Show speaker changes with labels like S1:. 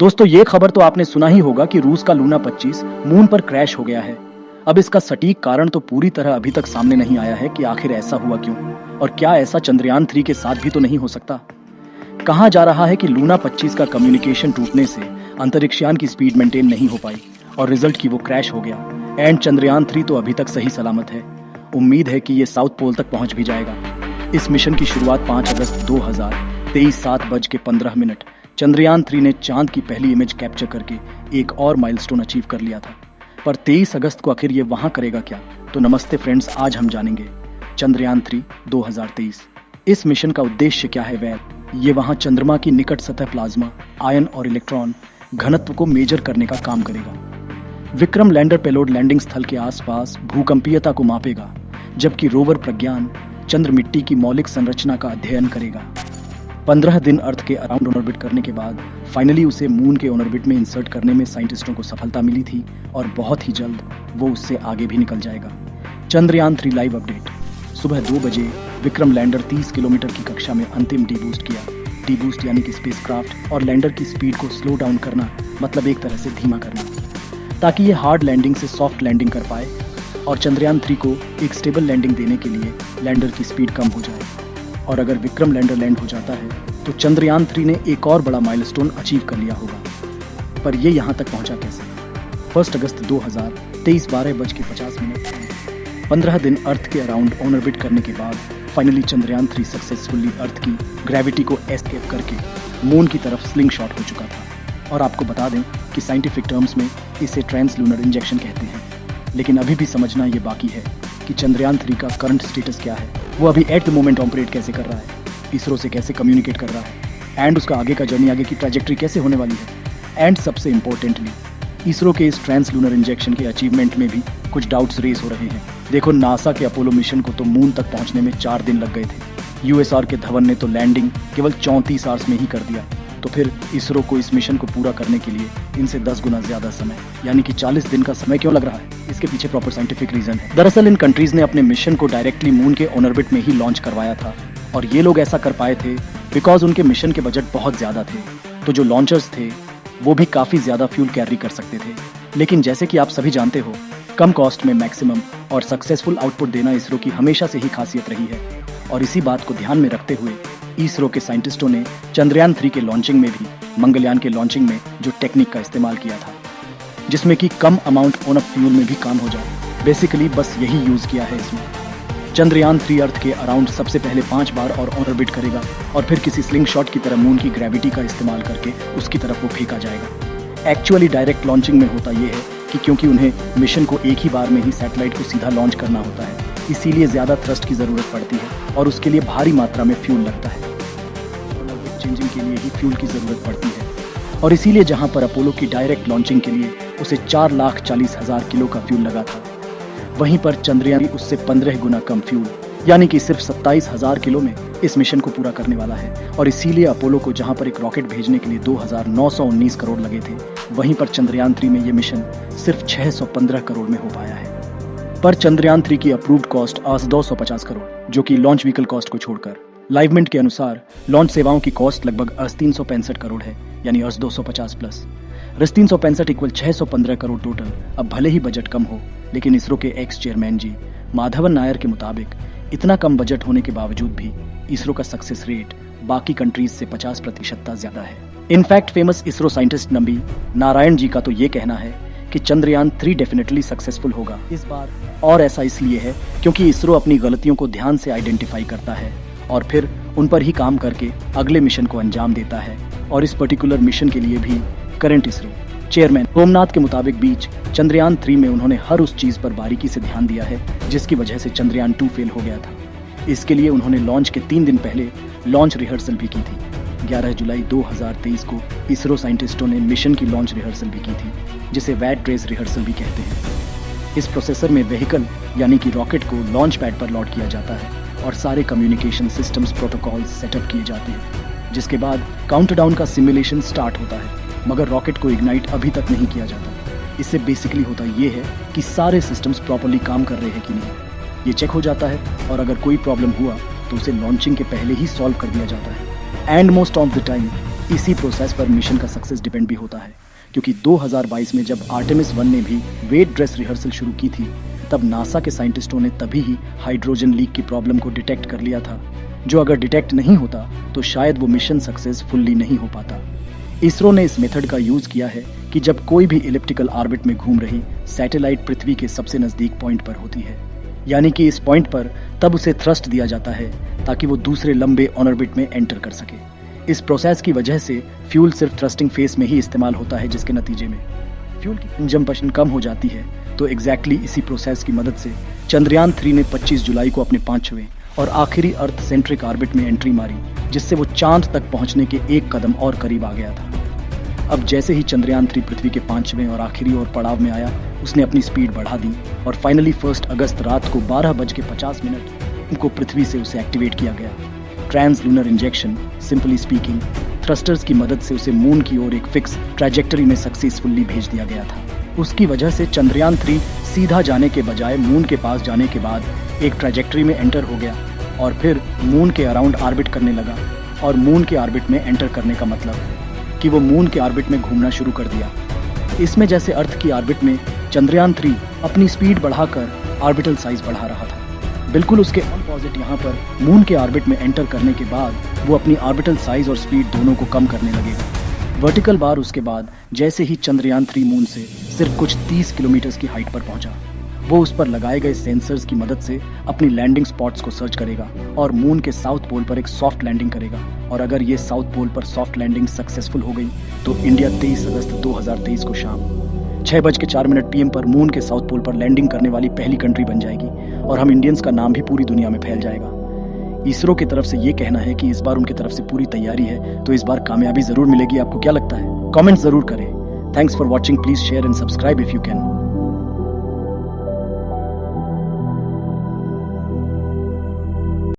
S1: दोस्तों ये खबर तो आपने सुना ही होगा कि रूस का लूना 25 मून पर क्रैश हो गया है। अब इसका सटीक कारण तो पूरी तरह अभी तक सामने नहीं आया है कि आखिर ऐसा हुआ क्यों, और क्या ऐसा चंद्रयान 3 के साथ भी तो नहीं हो सकता। कहा जा रहा है कि लूना 25 का कम्युनिकेशन टूटने से अंतरिक्षयान की स्पीड मेंटेन नहीं हो पाई और रिजल्ट की वो क्रैश हो गया। एंड चंद्रयान 3 तो अभी तक सही सलामत है। उम्मीद है कि ये साउथ पोल तक पहुंच भी जाएगा। इस मिशन की शुरुआत 5 अगस्त 2023 7:15 चंद्रयान 3 ने चांद की पहली इमेज कैप्चर करके एक और माइलस्टोन अचीव कर लिया था। पर 23 अगस्त को आखिर ये वहां करेगा क्या? तो नमस्ते फ्रेंड्स, आज हम जानेंगे चंद्रयान 3 2023। इस मिशन का उद्देश्य क्या है वैद? ये वहां चंद्रमा की निकट सतह प्लाज्मा, आयन और इलेक्ट्रॉन घनत्व को मेजर करने का काम करेगा। विक्रम लैंडर पेलोड लैंडिंग स्थल के आसपास भूकंपीयता को मापेगा, जबकि रोवर प्रज्ञान चंद्र मिट्टी की मौलिक संरचना का अध्ययन करेगा। 15 दिन अर्थ के अराउंड ऑर्बिट करने के बाद फाइनली उसे मून के ऑर्बिट में इंसर्ट करने में साइंटिस्टों को सफलता मिली थी और बहुत ही जल्द वो उससे आगे भी निकल जाएगा। Chandrayaan 3 live update. सुबह 2 बजे विक्रम लैंडर 30 किलोमीटर की कक्षा में अंतिम डीबूस्ट किया। डीबूस्ट यानी कि स्पेसक्राफ्ट और लैंडर की स्पीड को स्लो डाउन करना, मतलब एक तरह से धीमा करना, ताकि ये हार्ड लैंडिंग से सॉफ्ट लैंडिंग कर पाए और चंद्रयान 3 को एक स्टेबल लैंडिंग देने के लिए लैंडर की स्पीड कम हो जाए। और अगर विक्रम लैंडर लैंड हो जाता है तो चंद्रयान 3 ने एक और बड़ा माइलस्टोन अचीव कर लिया होगा। पर ये यहाँ तक पहुँचा कैसे? 1 अगस्त 2023 12:50 15 दिन अर्थ के अराउंड ऑन ऑर्बिट करने के बाद फाइनली चंद्रयान 3 सक्सेसफुली अर्थ की ग्रेविटी को एस्केप करके मून की तरफ स्लिंग शॉट हो चुका था। और आपको बता दें कि साइंटिफिक टर्म्स में इसे ट्रांसलूनर इंजेक्शन कहते हैं। लेकिन अभी भी समझना ये बाकी है कि चंद्रयान 3 का करंट स्टेटस क्या है, वो अभी एट द मोमेंट ऑपरेट कैसे कर रहा है, इसरो से कैसे कम्युनिकेट कर रहा है, एंड उसका आगे का जर्नी, आगे की ट्रैजेक्टरी कैसे होने वाली है। एंड सबसे इम्पोर्टेंटली इसरो के इस ट्रांसलूनर इंजेक्शन के अचीवमेंट में भी कुछ डाउट्स रेस हो रहे हैं। देखो, नासा के अपोलो मिशन को तो मून तक पहुंचने में 4 दिन लग गए थे। यूएसआर के धवन ने तो लैंडिंग केवल 34 आवर्स में ही कर दिया। तो फिर इसरो को इस मिशन को पूरा करने के लिए इनसे 10 गुना ज्यादा समय, यानी कि 40 दिन का समय क्यों लग रहा है? इसके पीछे प्रॉपर साइंटिफिक रीजन है। दरअसल इन कंट्रीज ने अपने मिशन को डायरेक्टली मून के ऑन ऑर्बिट में ही लॉन्च करवाया था, और ये लोग ऐसा कर पाए थे बिकॉज उनके मिशन के बजट बहुत ज्यादा थे। तो जो लॉन्चर्स थे वो भी काफी ज्यादा फ्यूल कैरी कर सकते थे। लेकिन जैसे कि आप सभी जानते हो, कम कॉस्ट में मैक्सिमम और सक्सेसफुल आउटपुट देना इसरो की हमेशा से ही खासियत रही है। और इसी बात को ध्यान में रखते हुए इसरो के साइंटिस्टों ने चंद्रयान 3 के लॉन्चिंग में भी मंगलयान के लॉन्चिंग में जो टेक्निक का इस्तेमाल किया था, जिसमें कि कम अमाउंट ऑन ऑफ फ्यूल में भी काम हो जाए, बेसिकली बस यही यूज किया है इसमें। चंद्रयान 3 अर्थ के अराउंड सबसे पहले 5 बार और ऑन ऑर्बिट करेगा और फिर किसी स्लिंग शॉट की तरह मून की ग्रेविटी का इस्तेमाल करके उसकी तरफ वो फेंका जाएगा। एक्चुअली डायरेक्ट लॉन्चिंग में होता ये है कि क्योंकि उन्हें मिशन को एक ही बार में ही सैटेलाइट को सीधा लॉन्च करना होता है, इसीलिए ज्यादा थ्रस्ट की जरूरत पड़ती है और उसके लिए भारी मात्रा में फ्यूल लगता है। चेंजिंग के लिए ही फ्यूल की जरूरत पड़ती है, और इसीलिए जहां पर अपोलो की डायरेक्ट लॉन्चिंग के लिए उसे 4,40,000 किलो का फ्यूल लगा था, वहीं पर चंद्रयान उससे 15 गुना कम फ्यूल, यानी कि सिर्फ 27,000 किलो में इस मिशन को पूरा करने वाला है। और इसीलिए अपोलो को जहां पर एक रॉकेट भेजने के लिए 2,919 करोड़ लगे थे, वहीं पर चंद्रयान 3 में ये मिशन सिर्फ 615 करोड़ में हो पाया है। पर चंद्रयान 3 की अप्रूव्ड कॉस्ट आज 250 करोड़, जो कि लॉन्च व्हीकल कॉस्ट को छोड़कर। लाइवमिंट के अनुसार लॉन्च सेवाओं की कॉस्ट लगभग 365 करोड़ है, यानी 250 प्लस 365 इक्वल 615 करोड़ टोटल। अब भले ही बजट कम हो, लेकिन इसरो के एक्स चेयरमैन जी माधवन नायर के मुताबिक इतना कम बजट होने के बावजूद भी इसरो का सक्सेस रेट बाकी कंट्रीज से 50% ज्यादा है। In fact famous ISRO scientist Nambi Narayan ji का तो ये कहना है कि चंद्रयान 3 डेफिनेटली सक्सेसफुल होगा इस बार। और ऐसा इसलिए है क्योंकि इसरो अपनी गलतियों को ध्यान से आइडेंटिफाई करता है और फिर उन पर ही काम करके अगले मिशन को अंजाम देता है। और इस पर्टिकुलर मिशन के लिए भी करंट इसरो चेयरमैन सोमनाथ के मुताबिक बीच चंद्रयान 3 में उन्होंने हर उस चीज पर बारीकी से ध्यान दिया है जिसकी वजह से चंद्रयान 2 फेल हो गया था। इसके लिए उन्होंने लॉन्च के 3 दिन पहले लॉन्च रिहर्सल भी की थी। 11 जुलाई 2023 को इसरो साइंटिस्टों ने मिशन की लॉन्च रिहर्सल भी की थी, जिसे वैट ट्रेस रिहर्सल भी कहते हैं। इस प्रोसेसर में व्हीकल यानी कि रॉकेट को लॉन्च पैड पर लॉन्च किया जाता है और सारे कम्युनिकेशन सिस्टम्स प्रोटोकॉल्स सेटअप किए जाते हैं, जिसके बाद काउंटडाउन का सिमुलेशन स्टार्ट होता है। मगर रॉकेट को इग्नाइट अभी तक नहीं किया जाता। इससे बेसिकली होता ये है कि सारे सिस्टम्स प्रॉपर्ली काम कर रहे हैं कि नहीं, ये चेक हो जाता है, और अगर कोई प्रॉब्लम हुआ तो उसे लॉन्चिंग के पहले ही सॉल्व कर दिया जाता है। And most of the time इसी प्रोसेस पर मिशन का सक्सेस डिपेंड भी होता है, क्योंकि 2022 में जब आर्टेमिस 1 ने भी वेट ड्रेस रिहर्सल शुरू की थी, तब नासा के साइंटिस्टों ने तभी ही हाइड्रोजन लीक की प्रॉब्लम को डिटेक्ट कर लिया था, जो अगर डिटेक्ट नहीं होता तो शायद वो मिशन सक्सेसफुली नहीं हो पाता। इसरो ने इस मेथड का यूज किया है कि जब कोई भी इलिप्टिकल ऑर्बिट में घूम रही सैटेलाइट पृथ्वी के सबसे नजदीक पॉइंट पर होती है, यानी कि इस पॉइंट पर तब उसे थ्रस्ट दिया जाता है ताकि वो दूसरे लंबे ऑर्बिट में एंटर कर सके। इस प्रोसेस की वजह से फ्यूल सिर्फ थ्रस्टिंग फेस में ही इस्तेमाल होता है, जिसके नतीजे में फ्यूल की कंजम्पशन कम हो जाती है। तो एग्जैक्टली इसी प्रोसेस की मदद से चंद्रयान 3 ने 25 जुलाई को अपने 5वें और आखिरी अर्थ सेंट्रिक ऑर्बिट में एंट्री मारी, जिससे वो चांद तक पहुंचने के एक कदम और करीब आ गया था। अब जैसे ही चंद्रयान 3 पृथ्वी के 5वें और आखिरी और पड़ाव में आया, उसने अपनी स्पीड बढ़ा दी और फाइनली 1 अगस्त रात को 12:50 को पृथ्वी से उसे एक्टिवेट किया गया। Trans lunar injection, simply speaking, thrusters की मदद से उसे मून की ओर एक फिक्स ट्रैजेक्टरी में सक्सेसफुली भेज दिया गया था। उसकी वजह से चंद्रयान 3 सीधा जाने के बजाय मून के पास जाने के बाद एक ट्रैजेक्टरी में एंटर हो गया और फिर मून के अराउंड ऑर्बिट करने लगा। और मून के ऑर्बिट में एंटर करने का मतलब कि वो मून के ऑर्बिट में घूमना शुरू कर दिया। इसमें जैसे अर्थ की ऑर्बिट में चंद्रयान 3 अपनी स्पीड बढ़ाकर ऑर्बिटल साइज बढ़ा रहा था, बिल्कुल उसके अपोजिट यहाँ पर मून के ऑर्बिट में एंटर करने के बाद वो अपनी ऑर्बिटल साइज और स्पीड दोनों को कम करने लगेगा। वर्टिकल बार उसके बाद जैसे ही चंद्रयान 3 मून से सिर्फ कुछ 30 किलोमीटर की हाइट पर पहुंचा, वो उस पर लगाए गए सेंसर्स की मदद से अपनी लैंडिंग स्पॉट्स को सर्च करेगा और मून के साउथ पोल पर एक सॉफ्ट लैंडिंग करेगा। और अगर ये साउथ पोल पर सॉफ्ट लैंडिंग सक्सेसफुल हो गई तो इंडिया 23 अगस्त 2023 को शाम 6:04 PM पर मून के साउथ पोल पर लैंडिंग करने वाली पहली कंट्री बन जाएगी और हम इंडियंस का नाम भी पूरी दुनिया में फैल जाएगा। इसरो की तरफ से ये कहना है कि इस बार उनकी तरफ से पूरी तैयारी है, तो इस बार कामयाबी जरूर मिलेगी। आपको क्या लगता है? कमेंट जरूर करें। Thanks for watching. Please share and subscribe if you can.